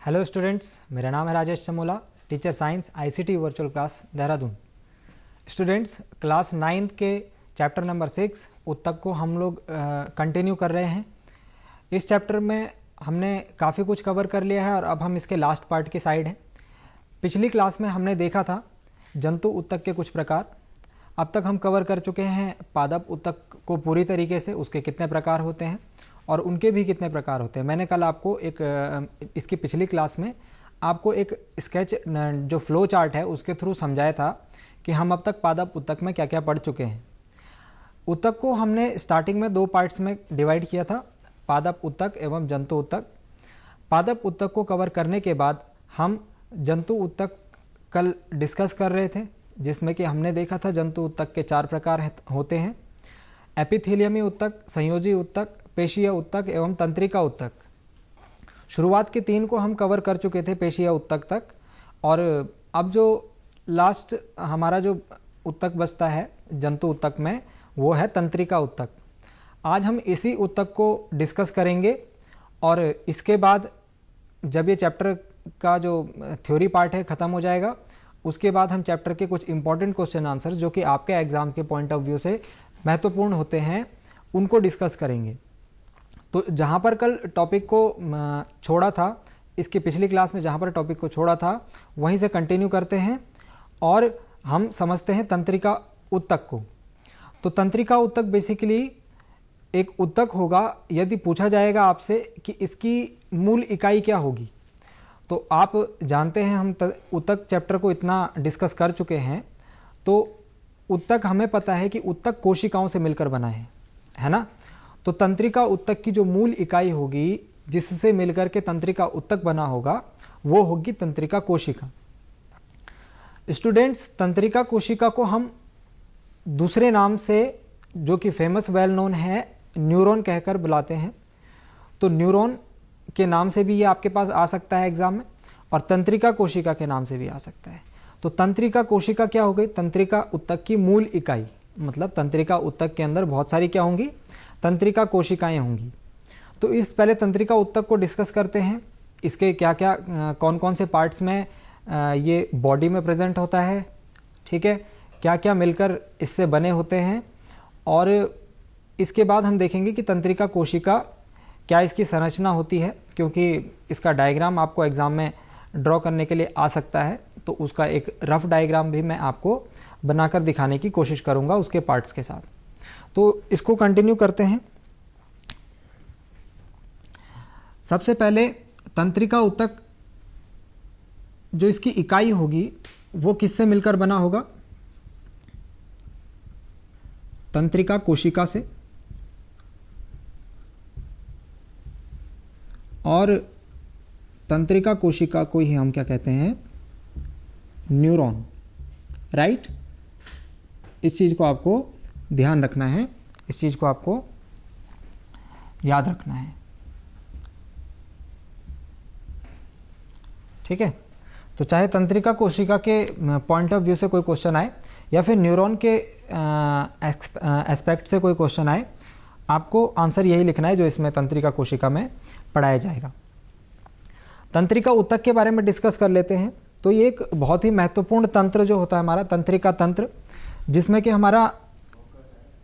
Hello students, मेरा नाम है Rajesh Chamola, teacher science ICT virtual class Dehradun. Students, class 9 के चैप्टर नंबर 6 उत्तक को हम लोग कंटिन्यू कर रहे हैं। इस चैप्टर में हमने काफ़ी कुछ कवर कर लिया है और अब हम इसके लास्ट पार्ट की साइड हैं। पिछली क्लास में हमने देखा था जंतु उत्तक के कुछ प्रकार। अब तक हम कवर कर चुके हैं पादप उत्तक को पूरी तरीके से, उसके कितने प्रकार होते हैं और उनके भी कितने प्रकार होते हैं। मैंने कल आपको इसकी पिछली क्लास में आपको एक स्केच जो फ्लो चार्ट है उसके थ्रू समझाया था कि हम अब तक पादप उत्तक में क्या क्या पढ़ चुके हैं। उत्तक को हमने स्टार्टिंग में 2 पार्ट्स में डिवाइड किया था, पादप उत्तक एवं जंतु उत्तक। पादप उत्तक को कवर करने के बाद हम जंतु उत्तक कल डिस्कस कर रहे थे, जिसमें कि हमने देखा था जंतु उत्तक के 4 प्रकार होते हैं: एपिथेलियमी उत्तक, संयोजी उत्तक, पेशीय उत्तक एवं तंत्रिका उत्तक। शुरुआत के 3 को हम कवर कर चुके थे पेशीय उत्तक तक, और अब जो लास्ट हमारा जो उत्तक बचता है जंतु उत्तक में वो है तंत्रिका उत्तक। आज हम इसी उत्तक को डिस्कस करेंगे और इसके बाद जब ये चैप्टर का जो थ्योरी पार्ट है ख़त्म हो जाएगा, उसके बाद हम चैप्टर के कुछ इंपॉर्टेंट क्वेश्चन आंसर जो कि आपके एग्ज़ाम के पॉइंट ऑफ व्यू से महत्वपूर्ण होते हैं उनको डिस्कस करेंगे। तो जहाँ पर कल टॉपिक को छोड़ा था, इसकी पिछली क्लास में जहाँ पर टॉपिक को छोड़ा था वहीं से कंटिन्यू करते हैं और हम समझते हैं तंत्रिका उत्तक को। तो तंत्रिका उत्तक बेसिकली एक उत्तक होगा। यदि पूछा जाएगा आपसे कि इसकी मूल इकाई क्या होगी, तो आप जानते हैं हम उत्तक चैप्टर को इतना डिस्कस कर चुके हैं, तो उत्तक हमें पता है कि उत्तक कोशिकाओं से मिलकर बना है ना। तो तंत्रिका उत्तक की जो मूल इकाई होगी जिससे मिलकर के तंत्रिका उत्तक बना होगा वो होगी तंत्रिका कोशिका। स्टूडेंट्स, तंत्रिका कोशिका को हम दूसरे नाम से जो कि फेमस वेल नोन है न्यूरॉन कहकर बुलाते हैं। तो न्यूरॉन के नाम से भी ये आपके पास आ सकता है एग्जाम में, और तंत्रिका कोशिका के नाम से भी आ सकता है। तो तंत्रिका कोशिका क्या हो गई? तंत्रिका उत्तक की मूल इकाई। मतलब तंत्रिका उत्तक के अंदर बहुत सारी क्या होंगी? तंत्रिका कोशिकाएं होंगी। तो इस पहले तंत्रिका उत्तक को डिस्कस करते हैं। इसके क्या क्या कौन कौन से पार्ट्स में ये बॉडी में प्रेजेंट होता है, ठीक है, क्या क्या मिलकर इससे बने होते हैं, और इसके बाद हम देखेंगे कि तंत्रिका कोशिका क्या इसकी संरचना होती है, क्योंकि इसका डायग्राम आपको एग्ज़ाम में ड्रॉ करने के लिए आ सकता है। तो उसका एक रफ डायग्राम भी मैं आपको बनाकर दिखाने की कोशिश करूँगा उसके पार्ट्स के साथ। तो इसको कंटिन्यू करते हैं। सबसे पहले तंत्रिका उत्तक जो इसकी इकाई होगी वो किससे मिलकर बना होगा? तंत्रिका कोशिका से, और तंत्रिका कोशिका को ही हम क्या कहते हैं? Neuron, right. इस चीज़ को आपको ध्यान रखना है, इस चीज़ को आपको याद रखना है, ठीक है। तो चाहे तंत्रिका कोशिका के पॉइंट ऑफ व्यू से कोई क्वेश्चन आए या फिर न्यूरॉन के एस्पेक्ट से कोई क्वेश्चन आए, आपको आंसर यही लिखना है जो इसमें तंत्रिका कोशिका में पढ़ाया जाएगा। तंत्रिका उत्तक के बारे में डिस्कस कर लेते हैं। तो ये एक बहुत ही महत्वपूर्ण तंत्र जो होता है हमारा तंत्रिका तंत्र, जिसमें कि हमारा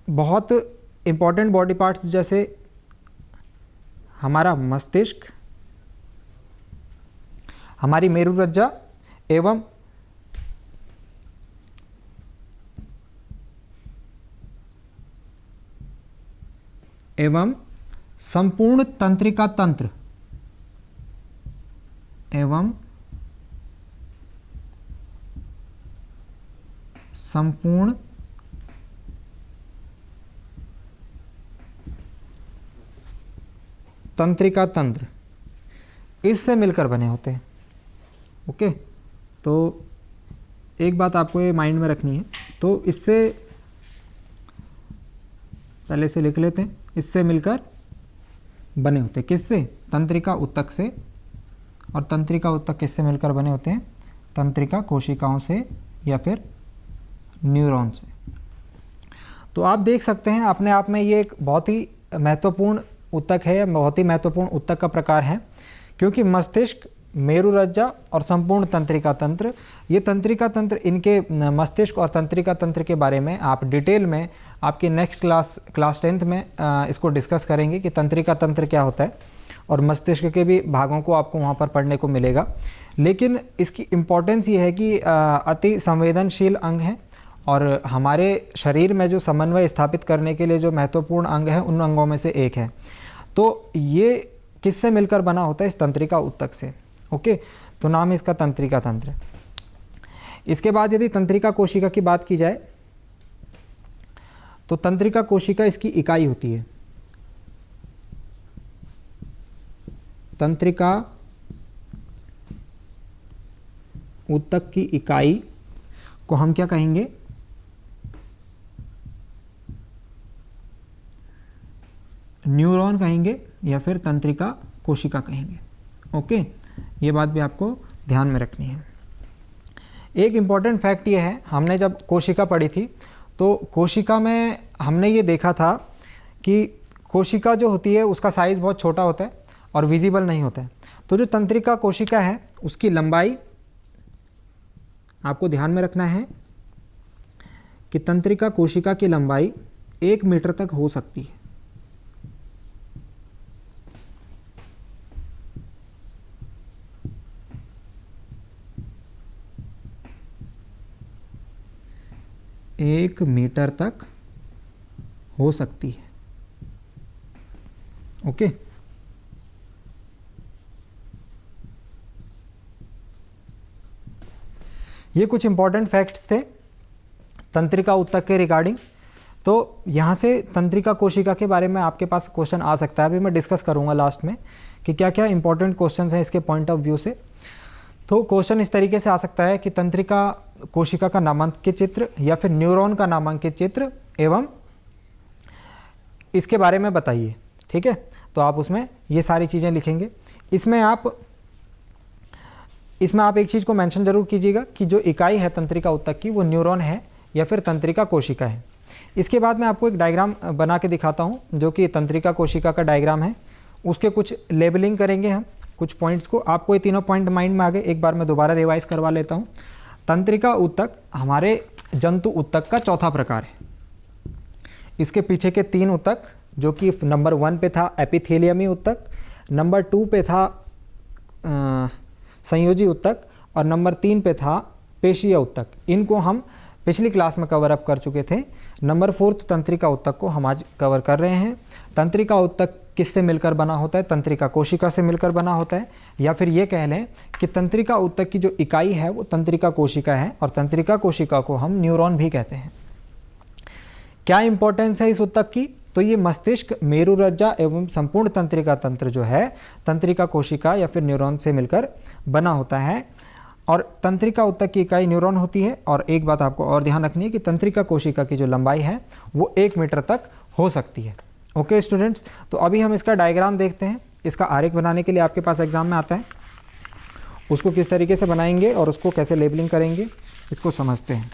बहुत इम्पॉर्टेंट बॉडी पार्ट्स जैसे हमारा मस्तिष्क, हमारी मेरुरज्जा एवं संपूर्ण तंत्रिका तंत्र एवं संपूर्ण तंत्रिका तंत्र इससे मिलकर बने होते हैं। ओके, तो एक बात आपको ये माइंड में रखनी है। तो इससे पहले से लिख लेते हैं, इससे मिलकर बने होते हैं। किससे? तंत्रिका उत्तक से। और तंत्रिका उत्तक किससे मिलकर बने होते हैं? तंत्रिका कोशिकाओं से या फिर न्यूरॉन से। तो आप देख सकते हैं अपने आप में ये एक बहुत ही महत्वपूर्ण उत्तक है, बहुत ही महत्वपूर्ण उत्तक का प्रकार है, क्योंकि मस्तिष्क मेरुरज्जा और संपूर्ण तंत्रिका तंत्र। ये तंत्रिका तंत्र, इनके मस्तिष्क और तंत्रिका तंत्र के बारे में आप डिटेल में आपके नेक्स्ट क्लास 10th में इसको डिस्कस करेंगे कि तंत्रिका तंत्र क्या होता है, और मस्तिष्क के भी भागों को आपको वहाँ पर पढ़ने को मिलेगा। लेकिन इसकी इम्पोर्टेंस ये है कि अति संवेदनशील अंग है, और हमारे शरीर में जो समन्वय स्थापित करने के लिए जो महत्वपूर्ण अंग है उन अंगों में से एक है। तो ये किससे मिलकर बना होता है? इस तंत्रिका ऊतक से। ओके, तो नाम है इसका तंत्रिका तंत्र। इसके बाद यदि तंत्रिका कोशिका की बात की जाए तो तंत्रिका कोशिका इसकी इकाई होती है। तंत्रिका ऊतक की इकाई को हम क्या कहेंगे? न्यूरॉन कहेंगे या फिर तंत्रिका कोशिका कहेंगे। ओके, ये बात भी आपको ध्यान में रखनी है। एक इम्पॉर्टेंट फैक्ट ये है, हमने जब कोशिका पढ़ी थी तो कोशिका में हमने ये देखा था कि कोशिका जो होती है उसका साइज़ बहुत छोटा होता है और विजिबल नहीं होता है। तो जो तंत्रिका कोशिका है उसकी लंबाई आपको ध्यान में रखना है कि तंत्रिका कोशिका की लंबाई 1 मीटर तक हो सकती है। एक मीटर तक हो सकती है। ओके, ये कुछ इंपॉर्टेंट फैक्ट्स थे तंत्रिका ऊतक के रिगार्डिंग। तो यहाँ से तंत्रिका कोशिका के बारे में आपके पास क्वेश्चन आ सकता है। अभी मैं डिस्कस करूँगा लास्ट में कि क्या क्या इंपॉर्टेंट क्वेश्चन हैं इसके पॉइंट ऑफ व्यू से। तो क्वेश्चन इस तरीके से आ सकता है कि तंत्रिका कोशिका का नामांकित चित्र या फिर न्यूरॉन का नामांकित चित्र एवं इसके बारे में बताइए। ठीक है, तो आप उसमें ये सारी चीज़ें लिखेंगे। इसमें आप एक चीज़ को मेंशन जरूर कीजिएगा कि जो इकाई है तंत्रिका ऊतक की वो न्यूरॉन है या फिर तंत्रिका कोशिका है। इसके बाद मैं आपको एक डायग्राम बना के दिखाता हूँ जो कि तंत्रिका कोशिका का डायग्राम है। उसके कुछ लेबलिंग करेंगे हम, कुछ पॉइंट्स को। आपको ये तीनों पॉइंट माइंड में आ गए, एक बार मैं दोबारा रिवाइज करवा लेता हूँ। तंत्रिका ऊतक हमारे जंतु ऊतक का चौथा प्रकार है। इसके पीछे के 3 ऊतक जो कि नंबर 1 पे था एपिथेलियमी ऊतक, नंबर 2 पे था संयोजी ऊतक और नंबर 3 पे था पेशीय ऊतक। इनको हम पिछली क्लास में कवर अप कर चुके थे। नंबर 4 तंत्रिका ऊतक को हम आज कवर कर रहे हैं। तंत्रिका ऊतक किससे मिलकर बना होता है? तंत्रिका कोशिका से मिलकर बना होता है, या फिर ये कह लें कि तंत्रिका ऊतक की जो इकाई है वो तंत्रिका कोशिका है, और तंत्रिका कोशिका को हम न्यूरॉन भी कहते हैं। क्या इंपॉर्टेंस है इस ऊतक की? तो ये मस्तिष्क, मेरुरज्जा एवं संपूर्ण तंत्रिका तंत्र जो है तंत्रिका कोशिका या फिर न्यूरॉन से मिलकर बना होता है, और तंत्रिका ऊतक की इकाई न्यूरॉन होती है। और एक बात आपको और ध्यान रखनी है कि तंत्रिका कोशिका की जो लंबाई है वो 1 मीटर तक हो सकती है। ओके स्टूडेंट्स, तो अभी हम इसका डायग्राम देखते हैं। इसका आरेख बनाने के लिए आपके पास एग्जाम में आता है, उसको किस तरीके से बनाएंगे और उसको कैसे लेबलिंग करेंगे इसको समझते हैं।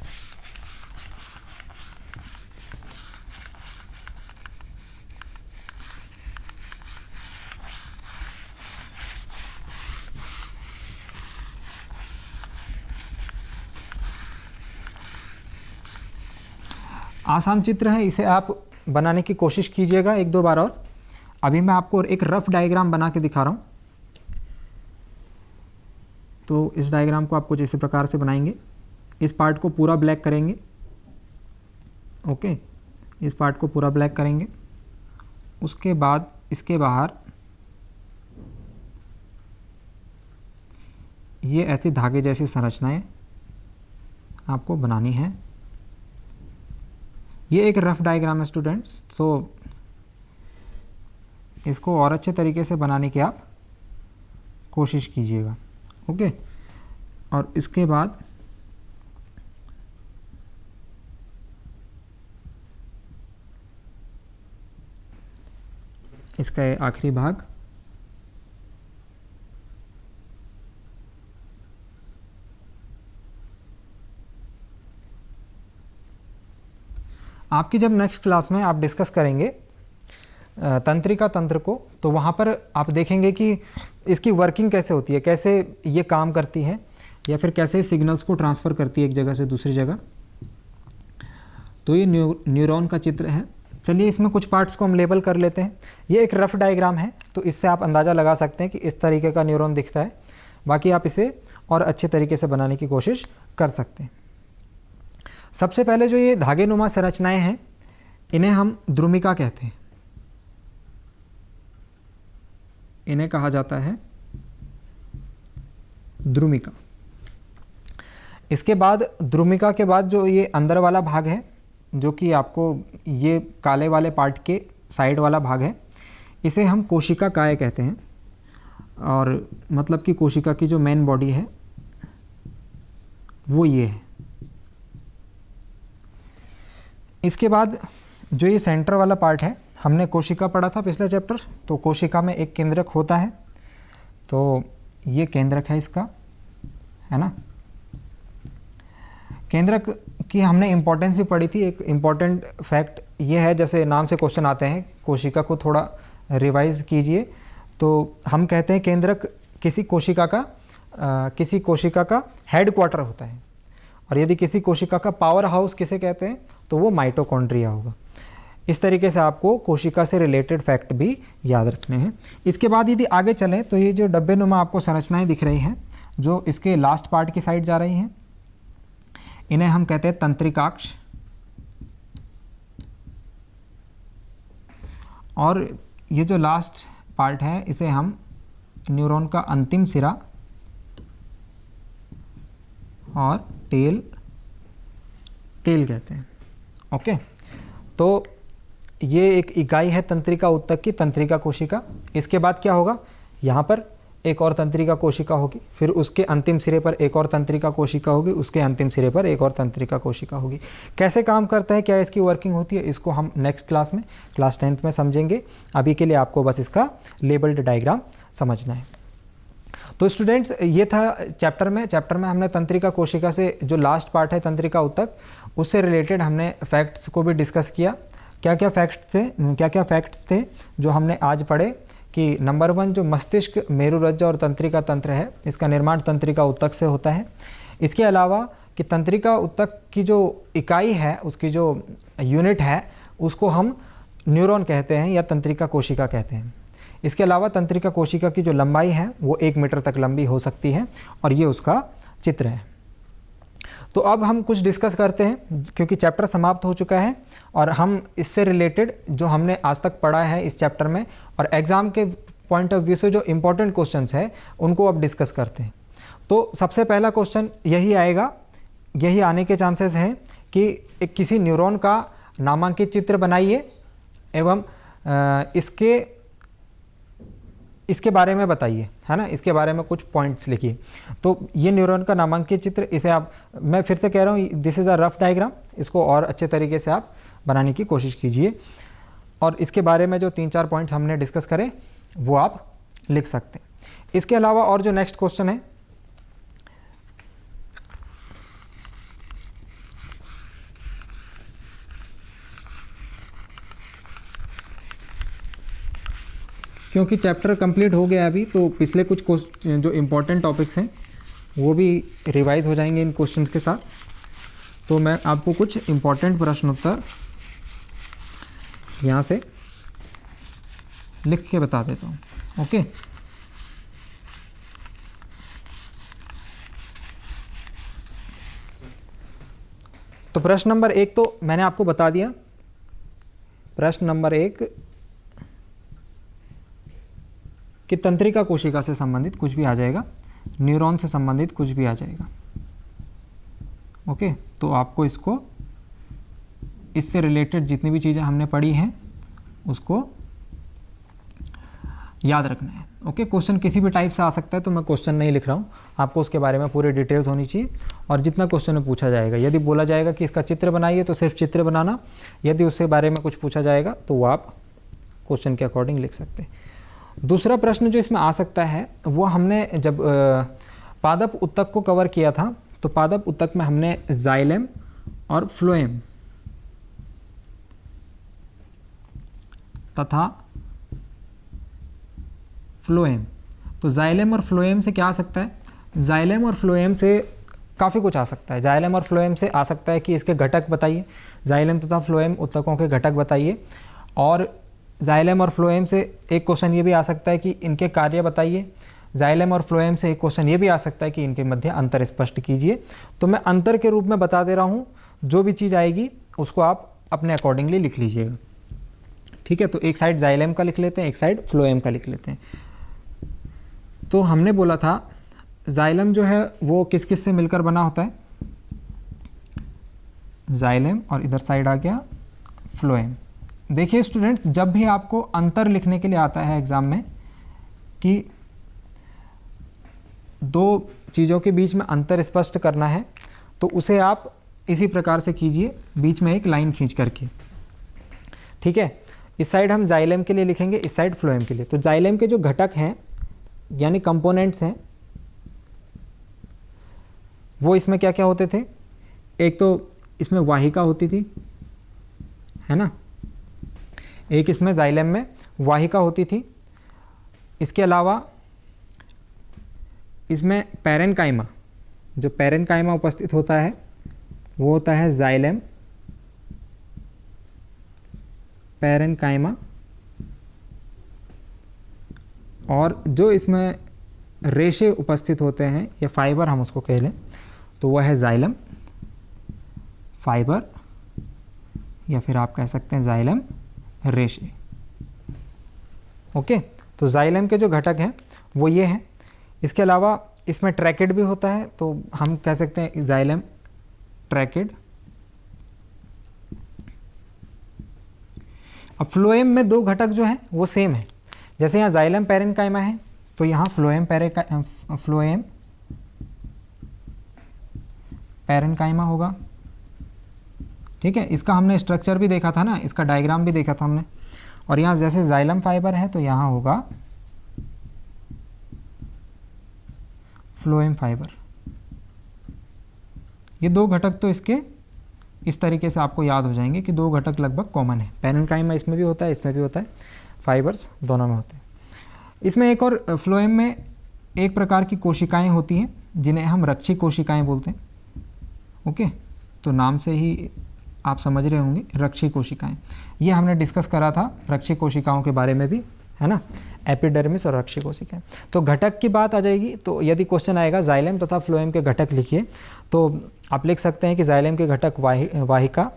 आसान चित्र है, इसे आप बनाने की कोशिश कीजिएगा 1-2 बार। और अभी मैं आपको एक रफ डायग्राम बना के दिखा रहा हूँ। तो इस डायग्राम को आपको जैसे प्रकार से बनाएंगे, इस पार्ट को पूरा ब्लैक करेंगे। ओके, इस पार्ट को पूरा ब्लैक करेंगे। उसके बाद इसके बाहर ये ऐसी धागे जैसी संरचनाएं आपको बनानी है। ये एक रफ डायग्राम है स्टूडेंट्स, तो इसको और अच्छे तरीके से बनाने की आप कोशिश कीजिएगा। ओके, और इसके बाद इसका ये आखिरी भाग, आपकी जब नेक्स्ट क्लास में आप डिस्कस करेंगे तंत्रिका तंत्र को, तो वहाँ पर आप देखेंगे कि इसकी वर्किंग कैसे होती है, कैसे ये काम करती है, या फिर कैसे सिग्नल्स को ट्रांसफ़र करती है एक जगह से दूसरी जगह। तो ये न्यूरॉन का चित्र है। चलिए इसमें कुछ पार्ट्स को हम लेबल कर लेते हैं। ये एक रफ डायग्राम है, तो इससे आप अंदाज़ा लगा सकते हैं कि इस तरीके का न्यूरॉन दिखता है। बाकी आप इसे और अच्छे तरीके से बनाने की कोशिश कर सकते हैं। सबसे पहले जो ये धागे नुमा संरचनाएं हैं, इन्हें हम द्रुमिका कहते हैं। इन्हें कहा जाता है द्रुमिका। इसके बाद द्रुमिका के बाद जो ये अंदर वाला भाग है, जो कि आपको ये काले वाले पार्ट के साइड वाला भाग है, इसे हम कोशिका काय कहते हैं। और मतलब कि कोशिका की जो मेन बॉडी है वो ये है। इसके बाद जो ये सेंटर वाला पार्ट है, हमने कोशिका पढ़ा था पिछले चैप्टर, तो कोशिका में एक केंद्रक होता है, तो ये केंद्रक है इसका, है ना। केंद्रक की हमने इम्पोर्टेंस भी पढ़ी थी। एक इम्पॉर्टेंट फैक्ट ये है, जैसे नाम से क्वेश्चन आते हैं, कोशिका को थोड़ा रिवाइज कीजिए। तो हम कहते हैं केंद्रक किसी कोशिका का हेड क्वार्टर होता है, और यदि किसी कोशिका का पावर हाउस किसे कहते हैं तो वो माइटोकॉन्ड्रिया होगा। इस तरीके से आपको कोशिका से रिलेटेड फैक्ट भी याद रखने हैं। इसके बाद यदि आगे चलें तो ये जो डब्बे नुमा आपको संरचनाएं दिख रही हैं, जो इसके लास्ट पार्ट की साइड जा रही हैं, इन्हें हम कहते हैं तंत्रिकाक्ष। और ये जो लास्ट पार्ट है, इसे हम न्यूरॉन का अंतिम सिरा और टेल कहते हैं। ओके, तो ये एक इकाई है तंत्रिका ऊतक की, तंत्रिका कोशिका। इसके बाद क्या होगा, यहाँ पर एक और तंत्रिका कोशिका होगी, फिर उसके अंतिम सिरे पर एक और तंत्रिका कोशिका होगी, उसके अंतिम सिरे पर एक और तंत्रिका कोशिका होगी। कैसे काम करता है, क्या इसकी वर्किंग होती है, इसको हम नेक्स्ट क्लास में, क्लास 10th में समझेंगे। अभी के लिए आपको बस इसका लेबल्ड डायग्राम समझना है। तो स्टूडेंट्स, ये था चैप्टर में हमने तंत्रिका कोशिका से जो लास्ट पार्ट है तंत्रिका ऊतक, उससे रिलेटेड हमने फैक्ट्स को भी डिस्कस किया। क्या क्या फैक्ट्स थे जो हमने आज पढ़े, कि नंबर 1 जो मस्तिष्क, मेरुरज्जु और तंत्रिका तंत्र है, इसका निर्माण तंत्रिका ऊतक से होता है। इसके अलावा कि तंत्रिका ऊतक की जो इकाई है, उसकी जो यूनिट है, उसको हम न्यूरॉन कहते हैं या तंत्रिका कोशिका कहते हैं। इसके अलावा तंत्रिका कोशिका की जो लंबाई है वो 1 मीटर तक लंबी हो सकती है, और ये उसका चित्र है। तो अब हम कुछ डिस्कस करते हैं, क्योंकि चैप्टर समाप्त हो चुका है, और हम इससे रिलेटेड जो हमने आज तक पढ़ा है इस चैप्टर में, और एग्ज़ाम के पॉइंट ऑफ व्यू से जो इम्पोर्टेंट क्वेश्चंस है उनको अब डिस्कस करते हैं। तो सबसे पहला क्वेश्चन यही आएगा, यही आने के चांसेस हैं कि किसी न्यूरॉन का नामांकित चित्र बनाइए एवं इसके बारे में बताइए, है ना, इसके बारे में कुछ पॉइंट्स लिखिए। तो ये न्यूरॉन का नामांकित चित्र, इसे आप, मैं फिर से कह रहा हूँ, this is a rough diagram, इसको और अच्छे तरीके से आप बनाने की कोशिश कीजिए, और इसके बारे में जो 3-4 पॉइंट्स हमने डिस्कस करें वो आप लिख सकते हैं। इसके अलावा और जो नेक्स्ट क्वेश्चन है, क्योंकि चैप्टर कंप्लीट हो गया अभी, तो पिछले कुछ जो इम्पोर्टेंट टॉपिक्स हैं वो भी रिवाइज हो जाएंगे इन क्वेश्चंस के साथ। तो मैं आपको कुछ इम्पोर्टेंट प्रश्नोत्तर यहाँ से लिख के बता देता हूँ। ओके, तो प्रश्न नंबर 1 तो मैंने आपको बता दिया। प्रश्न नंबर 1 कि तंत्रिका कोशिका से संबंधित कुछ भी आ जाएगा, न्यूरॉन से संबंधित कुछ भी आ जाएगा। ओके, तो आपको इससे रिलेटेड जितनी भी चीज़ें हमने पढ़ी हैं उसको याद रखना है। ओके, क्वेश्चन किसी भी टाइप से आ सकता है, तो मैं क्वेश्चन नहीं लिख रहा हूँ, आपको उसके बारे में पूरी डिटेल्स होनी चाहिए। और जितना क्वेश्चन में पूछा जाएगा, यदि बोला जाएगा कि इसका चित्र बनाइए तो सिर्फ चित्र बनाना, यदि उसके बारे में कुछ पूछा जाएगा तो वो आप क्वेश्चन के अकॉर्डिंग लिख सकते हैं। दूसरा प्रश्न जो इसमें आ सकता है, वो हमने जब पादप ऊतक को कवर किया था, तो पादप ऊतक में हमने जाइलम और फ्लोएम तथा फ्लोएम। तो जाइलम और फ्लोएम से क्या आ सकता है? जाइलम और फ्लोएम से काफ़ी कुछ आ सकता है। जाइलम और फ्लोएम से आ सकता है कि इसके घटक बताइए, जाइलम तथा फ्लोएम उत्तकों के घटक बताइए। और जाइलम और फ्लोएम से एक क्वेश्चन ये भी आ सकता है कि इनके कार्य बताइए। जाइलम और फ्लोएम से एक क्वेश्चन ये भी आ सकता है कि इनके मध्य अंतर स्पष्ट कीजिए। तो मैं अंतर के रूप में बता दे रहा हूँ, जो भी चीज़ आएगी उसको आप अपने अकॉर्डिंगली लिख लीजिएगा, ठीक है। तो एक साइड जाइलम का लिख लेते हैं, एक साइड फ्लोएम का लिख लेते हैं। तो हमने बोला था जाइलम जो है वो किस किस से मिलकर बना होता है? जाइलम, और इधर साइड आ गया फ्लोएम। देखिए स्टूडेंट्स, जब भी आपको अंतर लिखने के लिए आता है एग्जाम में कि दो चीज़ों के बीच में अंतर स्पष्ट करना है, तो उसे आप इसी प्रकार से कीजिए, बीच में एक लाइन खींच करके, ठीक है। इस साइड हम जाइलम के लिए लिखेंगे, इस साइड फ्लोएम के लिए। तो जाइलम के जो घटक हैं यानी कंपोनेंट्स हैं, वो इसमें क्या क्या होते थे? एक तो इसमें वाहिका होती थी, है ना, एक इसमें जाइलम में वाहिका होती थी। इसके अलावा इसमें पैरेनकाइमा, जो पैरेनकाइमा उपस्थित होता है वो होता है जाइलम पैरेनकाइमा। और जो इसमें रेशे उपस्थित होते हैं या फाइबर हम उसको कह लें, तो वह है जाइलम फाइबर, या फिर आप कह सकते हैं जाइलम रेशे। ओके, तो जाइलम के जो घटक हैं वो ये हैं। इसके अलावा इसमें ट्रैकेड भी होता है, तो हम कह सकते हैं जाइलम ट्रैकेड। अब फ्लोएम में दो घटक जो हैं वो सेम है। जैसे यहाँ जाइलम पैरेनकाइमा है, तो यहाँ फ्लोएम पैरेनकाइमा होगा, ठीक है। इसका हमने स्ट्रक्चर भी देखा था ना, इसका डायग्राम भी देखा था हमने। और यहाँ जैसे जाइलम फाइबर है तो यहाँ होगा फ्लोएम फाइबर। ये दो घटक तो इसके इस तरीके से आपको याद हो जाएंगे कि दो घटक लगभग कॉमन है। पैरेनकाइमा इसमें भी होता है, इसमें भी होता है, फाइबर्स दोनों में होते हैं। इसमें एक और फ्लोएम में एक प्रकार की कोशिकाएं होती हैं जिन्हें हम रक्षी कोशिकाएं बोलते हैं। ओके, तो नाम से ही आप समझ रहे होंगे, रक्षी कोशिकाएं। ये हमने डिस्कस करा था रक्षी कोशिकाओं के बारे में भी, है ना, एपिडर्मिस और रक्षी कोशिकाएं। तो घटक की बात आ जाएगी, तो यदि क्वेश्चन आएगा जाइलम तथा फ्लोएम के घटक लिखिए, तो आप लिख सकते हैं कि जाइलम के घटक वाहिका,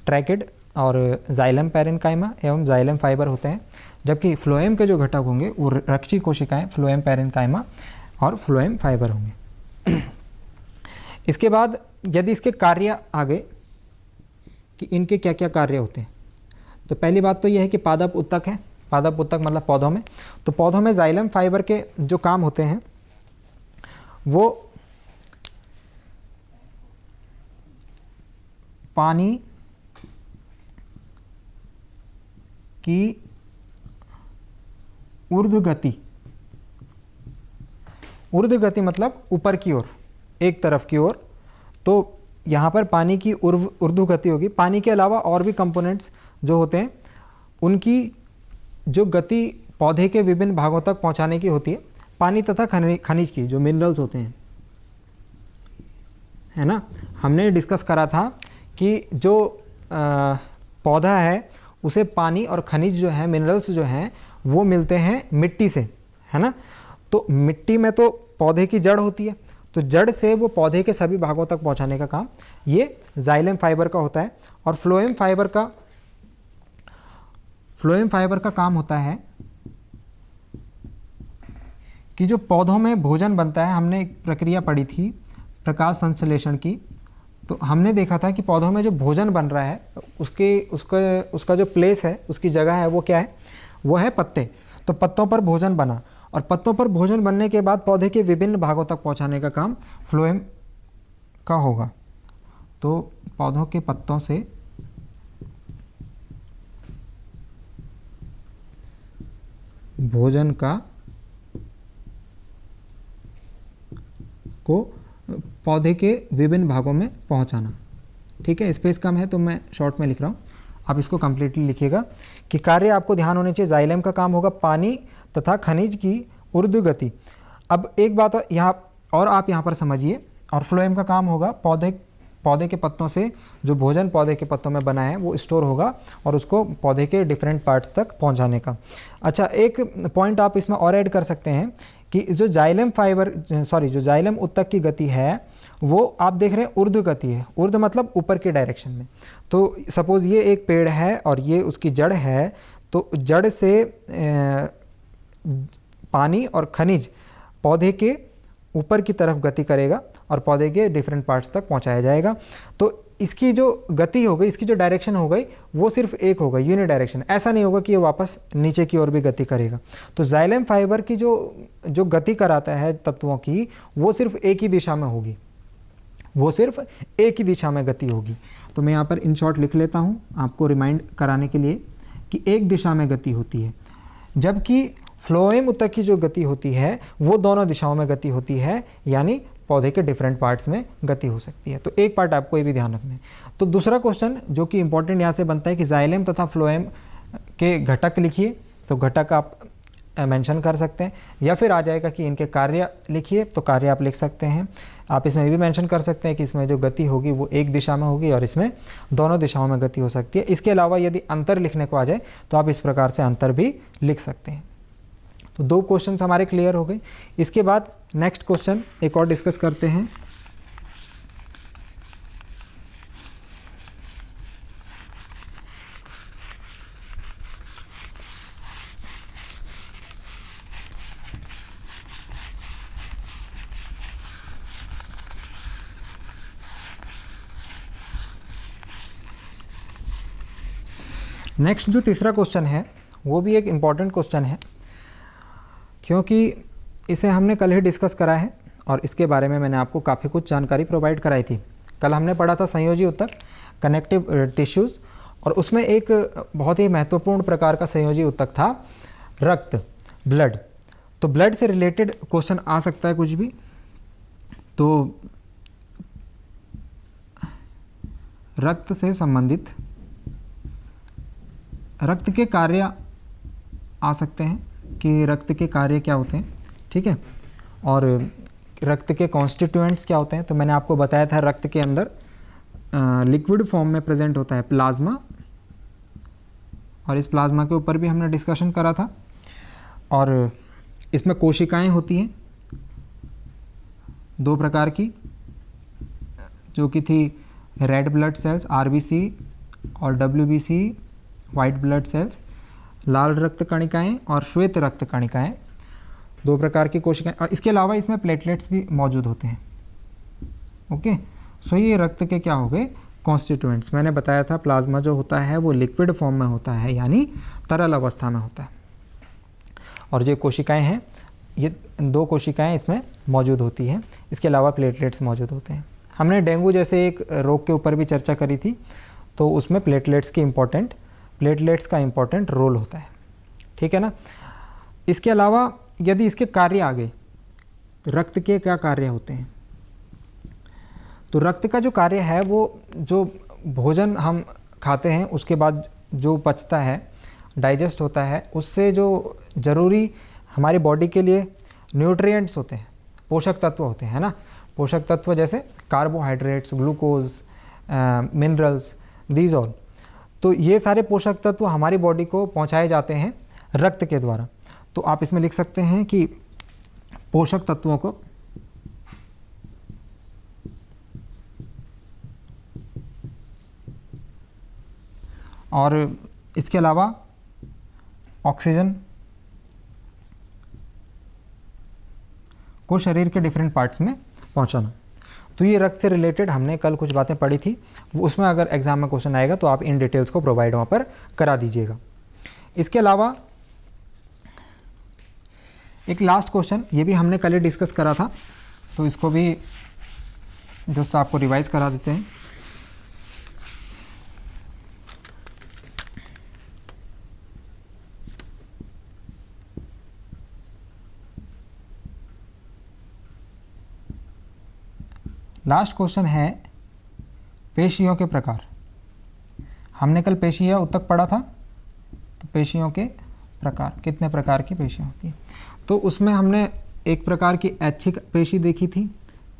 ट्रैकेड और जाइलम पैरेनकाइमा एवं जाइलम फाइबर होते हैं, जबकि फ्लोएम के जो घटक होंगे वो रक्षी कोशिकाएं, फ्लोएम पैरेनकाइमा और फ्लोएम फाइबर होंगे। इसके बाद यदि इसके कार्य आ गए कि इनके क्या क्या कार्य होते हैं, तो पहली बात तो यह है कि पादप उत्तक है। पादप उत्तक मतलब पौधों में। तो पौधों में जाइलम फाइबर के जो काम होते हैं वो पानी की ऊर्ध्वगति, ऊर्ध्वगति मतलब ऊपर की ओर, एक तरफ की ओर। तो यहाँ पर पानी की ऊर्ध्वगति होगी। पानी के अलावा और भी कंपोनेंट्स जो होते हैं उनकी जो गति पौधे के विभिन्न भागों तक पहुँचाने की होती है। पानी तथा खनिज की जो मिनरल्स होते हैं, है ना, हमने डिस्कस करा था कि जो पौधा है उसे पानी और खनिज जो है, मिनरल्स जो हैं वो मिलते हैं मिट्टी से, है ना। तो मिट्टी में तो पौधे की जड़ होती है, तो जड़ से वो पौधे के सभी भागों तक पहुंचाने का काम ये जाइलम फाइबर का होता है। और फ्लोएम फाइबर का काम होता है कि जो पौधों में भोजन बनता है, हमने एक प्रक्रिया पढ़ी थी प्रकाश संश्लेषण की, तो हमने देखा था कि पौधों में जो भोजन बन रहा है उसका जो प्लेस है, उसकी जगह है, वो क्या है, वो है पत्ते। तो पत्तों पर भोजन बना, और पत्तों पर भोजन बनने के बाद पौधे के विभिन्न भागों तक पहुंचाने का काम फ्लोएम का होगा। तो पौधों के पत्तों से भोजन का को पौधे के विभिन्न भागों में पहुंचाना, ठीक है। स्पेस कम है तो मैं शॉर्ट में लिख रहा हूँ, आप इसको कंप्लीटली लिखिएगा कि कार्य आपको ध्यान होने चाहिए। जाइलम का काम होगा पानी तथा खनिज की ऊर्ध्व गति। अब एक बात यहाँ और आप यहाँ पर समझिए, और फ्लोएम का काम होगा पौधे के पत्तों से जो भोजन पौधे के पत्तों में बना है वो स्टोर होगा और उसको पौधे के डिफरेंट पार्ट्स तक पहुंचाने का। अच्छा, एक पॉइंट आप इसमें और ऐड कर सकते हैं कि जो जाइलम उत्तक की गति है वो आप देख रहे हैं ऊर्ध्व गति है। ऊर्ध्व मतलब ऊपर के डायरेक्शन में। तो सपोज़ ये एक पेड़ है और ये उसकी जड़ है, तो जड़ से पानी और खनिज पौधे के ऊपर की तरफ गति करेगा और पौधे के डिफरेंट पार्ट्स तक पहुंचाया जाएगा। तो इसकी जो गति हो गई, इसकी जो डायरेक्शन हो गई वो सिर्फ एक होगा, यूनि डायरेक्शन। ऐसा नहीं होगा कि ये वापस नीचे की ओर भी गति करेगा। तो जाइलम फाइबर की जो गति कराता है तत्वों की, वो सिर्फ एक ही दिशा में होगी, वो सिर्फ एक ही दिशा में गति होगी। तो मैं यहाँ पर इन शॉर्ट लिख लेता हूँ आपको रिमाइंड कराने के लिए कि एक दिशा में गति होती है, जबकि फ्लोएम उत्तक की जो गति होती है वो दोनों दिशाओं में गति होती है, यानी पौधे के डिफरेंट पार्ट्स में गति हो सकती है। तो एक पार्ट आपको ये भी ध्यान रखना है। तो दूसरा क्वेश्चन जो कि इंपॉर्टेंट यहाँ से बनता है कि जाइलम तथा फ्लोएम के घटक लिखिए। तो घटक आप मेंशन कर सकते हैं, या फिर आ जाएगा कि इनके कार्य लिखिए, तो कार्य आप लिख सकते हैं। आप इसमें भी मेंशन कर सकते हैं कि इसमें जो गति होगी वो एक दिशा में होगी और इसमें दोनों दिशाओं में गति हो सकती है। इसके अलावा यदि अंतर लिखने को आ जाए तो आप इस प्रकार से अंतर भी लिख सकते हैं। तो दो क्वेश्चंस हमारे क्लियर हो गए। इसके बाद नेक्स्ट क्वेश्चन एक और डिस्कस करते हैं। नेक्स्ट जो तीसरा क्वेश्चन है वो भी एक इम्पॉर्टेंट क्वेश्चन है, क्योंकि इसे हमने कल ही डिस्कस करा है और इसके बारे में मैंने आपको काफ़ी कुछ जानकारी प्रोवाइड कराई थी। कल हमने पढ़ा था संयोजी उत्तक, कनेक्टिव टिश्यूज़, और उसमें एक बहुत ही महत्वपूर्ण प्रकार का संयोजी उत्तक था रक्त, ब्लड। तो ब्लड से रिलेटेड क्वेश्चन आ सकता है कुछ भी। तो रक्त से संबंधित रक्त के कार्य आ सकते हैं कि रक्त के कार्य क्या होते हैं, ठीक है, और रक्त के कॉन्स्टिट्यूएंट्स क्या होते हैं। तो मैंने आपको बताया था रक्त के अंदर लिक्विड फॉर्म में प्रेजेंट होता है प्लाज्मा, और इस प्लाज्मा के ऊपर भी हमने डिस्कशन करा था। और इसमें कोशिकाएं होती हैं दो प्रकार की, जो कि थी रेड ब्लड सेल्स RBC और WBC वाइट ब्लड सेल्स, लाल रक्त कणिकाएँ और श्वेत रक्त कणिकाएँ, दो प्रकार की कोशिकाएं। और इसके अलावा इसमें प्लेटलेट्स भी मौजूद होते हैं। ओके, सो ये रक्त के क्या हो गए, कॉन्स्टिट्यूएंट्स। मैंने बताया था प्लाज्मा जो होता है वो लिक्विड फॉर्म में होता है, यानी तरल अवस्था में होता है, और जो कोशिकाएं हैं ये दो कोशिकाएं इसमें मौजूद होती हैं। इसके अलावा प्लेटलेट्स मौजूद होते हैं। हमने डेंगू जैसे एक रोग के ऊपर भी चर्चा करी थी, तो उसमें प्लेटलेट्स का इम्पोर्टेंट रोल होता है, ठीक है ना। इसके अलावा यदि इसके कार्य आ गए, रक्त के क्या कार्य होते हैं, तो रक्त का जो कार्य है वो जो भोजन हम खाते हैं उसके बाद जो पचता है, डाइजेस्ट होता है, उससे जो ज़रूरी हमारी बॉडी के लिए न्यूट्रिएंट्स होते हैं, पोषक तत्व होते हैं ना, पोषक तत्व जैसे carbohydrates, glucose, minerals, these all. तो ये सारे पोषक तत्व हमारी बॉडी को पहुंचाए जाते हैं रक्त के द्वारा। तो आप इसमें लिख सकते हैं कि पोषक तत्वों को और इसके अलावा ऑक्सीजन को शरीर के डिफरेंट पार्ट्स में पहुंचाना। तो ये रक्त से रिलेटेड हमने कल कुछ बातें पढ़ी थी, वो उसमें अगर एग्जाम में क्वेश्चन आएगा तो आप इन डिटेल्स को प्रोवाइड वहाँ पर करा दीजिएगा। इसके अलावा एक लास्ट क्वेश्चन, ये भी हमने कल ही डिस्कस करा था, तो इसको भी जस्ट आपको रिवाइज करा देते हैं। लास्ट क्वेश्चन है पेशियों के प्रकार। हमने कल पेशीय उत्तक पढ़ा था, तो पेशियों के प्रकार, कितने प्रकार की पेशियाँ होती हैं। तो उसमें हमने एक प्रकार की ऐच्छिक पेशी देखी थी,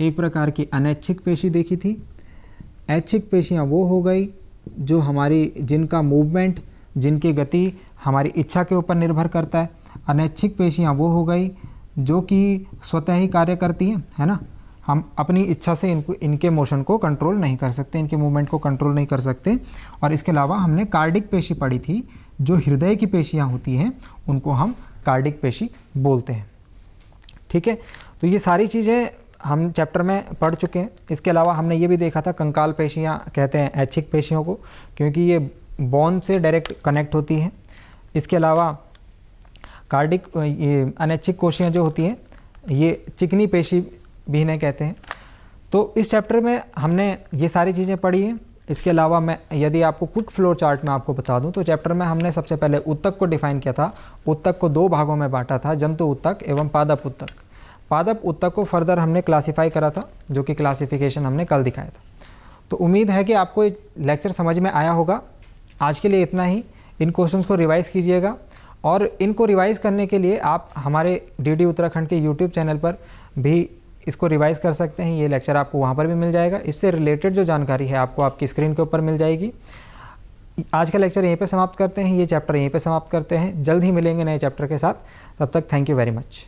एक प्रकार की अनैच्छिक पेशी देखी थी। ऐच्छिक पेशियाँ वो हो गई जो हमारी, जिनका मूवमेंट, जिनकी गति हमारी इच्छा के ऊपर निर्भर करता है। अनैच्छिक पेशियाँ वो हो गई जो कि स्वतः ही कार्य करती हैं, है ना। हम अपनी इच्छा से इनके मोशन को कंट्रोल नहीं कर सकते, इनके मूवमेंट को कंट्रोल नहीं कर सकते। और इसके अलावा हमने कार्डिक पेशी पढ़ी थी, जो हृदय की पेशियाँ होती हैं उनको हम कार्डिक पेशी बोलते हैं। ठीक है, तो ये सारी चीज़ें हम चैप्टर में पढ़ चुके हैं। इसके अलावा हमने ये भी देखा था कंकाल पेशियाँ कहते हैं ऐच्छिक पेशियों को, क्योंकि ये बोन से डायरेक्ट कनेक्ट होती हैं। इसके अलावा कार्डिक, ये अनैच्छिक कोशियाँ जो होती हैं ये चिकनी पेशी भी इन्हें कहते हैं। तो इस चैप्टर में हमने ये सारी चीज़ें पढ़ी हैं। इसके अलावा मैं यदि आपको क्विक फ्लो चार्ट में आपको बता दूं तो चैप्टर में हमने सबसे पहले उत्तक को डिफाइन किया था। उत्तक को दो भागों में बांटा था, जंतु उत्तक एवं पादप उत्तक। पादप उत्तक को फर्दर हमने क्लासीफाई करा था, जो कि क्लासिफिकेशन हमने कल दिखाया था। तो उम्मीद है कि आपको ये लेक्चर समझ में आया होगा। आज के लिए इतना ही। इन क्वेश्चंस को रिवाइज़ कीजिएगा, और इनको रिवाइज़ करने के लिए आप हमारे डीडी उत्तराखंड के यूट्यूब चैनल पर भी इसको रिवाइज़ कर सकते हैं। ये लेक्चर आपको वहाँ पर भी मिल जाएगा। इससे रिलेटेड जो जानकारी है आपको आपकी स्क्रीन के ऊपर मिल जाएगी। आज का लेक्चर यहीं पे समाप्त करते हैं, ये चैप्टर यहीं पे समाप्त करते हैं। जल्द ही मिलेंगे नए चैप्टर के साथ। तब तक थैंक यू वेरी मच।